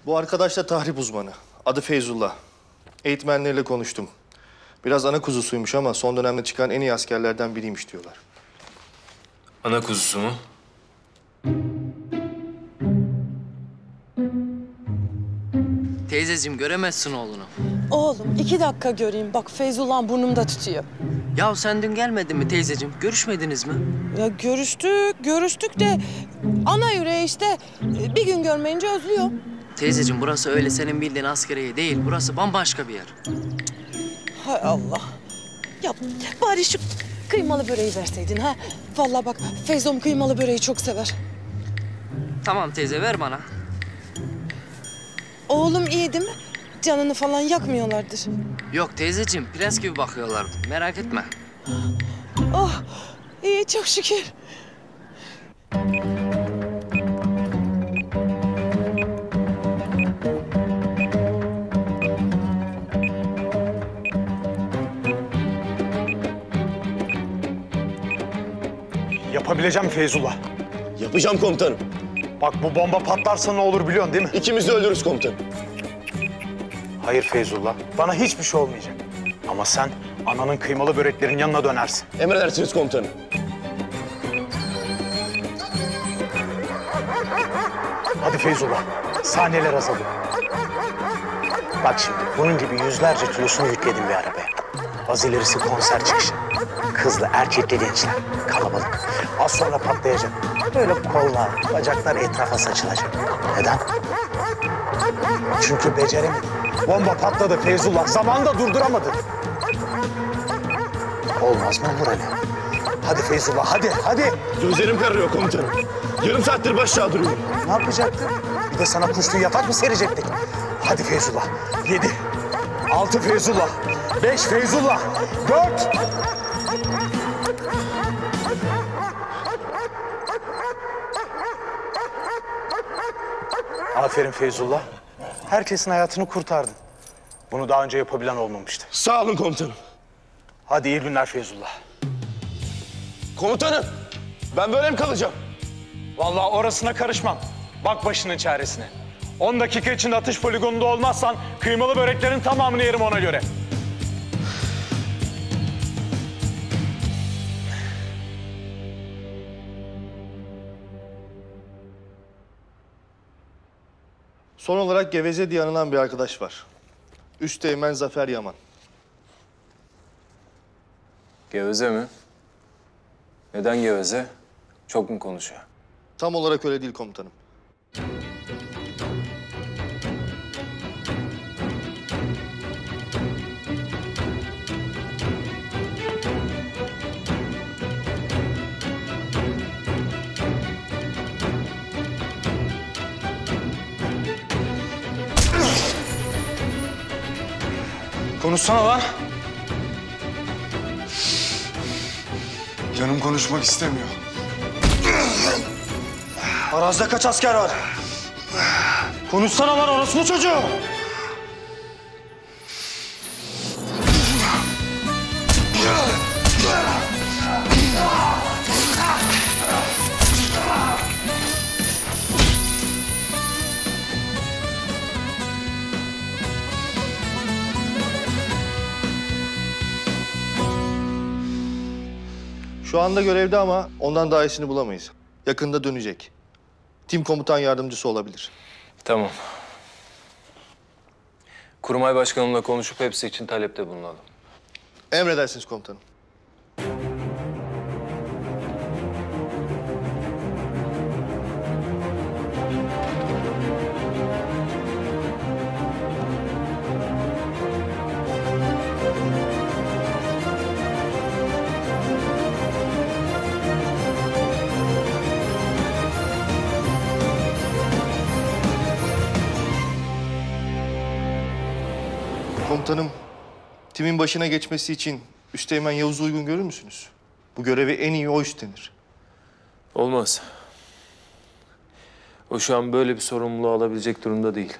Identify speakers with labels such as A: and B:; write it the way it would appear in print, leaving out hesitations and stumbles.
A: Bu arkadaş da tahrip uzmanı. Adı Feyzullah. Eğitmenleriyle konuştum. Biraz ana kuzusuymuş ama son dönemde çıkan en iyi askerlerden biriymiş diyorlar.
B: Ana kuzusu mu?
C: Teyzeciğim göremezsin oğlunu.
D: Oğlum 2 dakika göreyim. Bak Feyzullah burnumda tutuyor.
C: Ya sen dün gelmedin mi teyzeciğim? Görüşmediniz mi?
D: Ya görüştük de ana yüreği işte bir gün görmeyince özlüyor.
C: Teyzeciğim burası öyle senin bildiğin askeriye değil. Burası bambaşka bir yer.
D: Hay Allah. Ya bari şu kıymalı böreği verseydin ha. Vallahi bak Feyzom kıymalı böreği çok sever.
C: Tamam teyze ver bana.
D: Oğlum iyi değil mi? Canını falan yakmıyorlardır.
C: Yok teyzeciğim prens gibi bakıyorlar. Merak etme.
D: Oh iyi çok şükür.
E: Yapabileceğim Feyzullah.
F: Yapacağım komutanım.
E: Bak bu bomba patlarsa ne olur biliyorsun değil mi?
F: İkimiz de ölürüz komutanım.
E: Hayır Feyzullah. Bana hiçbir şey olmayacak. Ama sen ananın kıymalı böreklerin yanına dönersin.
F: Emredersiniz komutanım.
E: Hadi Feyzullah. Saniyeler azalıyor. Bak şimdi bunun gibi yüzlerce kilosunu yükledim bir arabaya. Az ilerisi konser çıkışı. Kızlı, erkekli gençler. Kalabalık. Az sonra patlayacak. Böyle kollar, bacaklar etrafa saçılacak. Neden? Çünkü beceremedim. Bomba patladı Feyzullah. Zamanında durduramadın. Olmaz mı olur öyle? Hadi Feyzullah, hadi.
F: Gözlerim kararıyor komutanım. Yarım saattir baş aşağı duruyorum.
E: Ne yapacaktın? Bir de sana kuşlu yatak mı serecektik? Hadi Feyzullah. 7, 6 Feyzullah, 5 Feyzullah, 4. Aferin Feyzullah. Herkesin hayatını kurtardın. Bunu daha önce yapabilen olmamıştı.
F: Sağ olun komutanım.
E: Hadi iyi günler Feyzullah.
F: Komutanım, ben böyle mi kalacağım?
E: Vallahi orasına karışmam. Bak başının çaresine. 10 dakika içinde atış poligonunda olmazsan kıymalı böreklerin tamamını yerim ona göre.
A: Son olarak Geveze diye anılan bir arkadaş var. Üsteğmen Zafer Yaman.
B: Geveze mi? Neden geveze? Çok mu konuşuyor?
A: Tam olarak öyle değil komutanım.
G: Konuşsana lan. Canım konuşmak istemiyor. Arazide kaç asker var? Konuşsana lan orospu çocuğu.
A: Şu anda görevde ama ondan daha iyisini bulamayız. Yakında dönecek. Tim komutan yardımcısı olabilir.
B: Tamam. Kurmay başkanımla konuşup hepsi için talepte bulunalım.
A: Emredersiniz komutanım. Komutanım, timin başına geçmesi için Üsteğmen Yavuz'u uygun görür müsünüz? Bu görevi en iyi o üstlenir.
B: Olmaz. O şu an böyle bir sorumluluğu alabilecek durumda değil.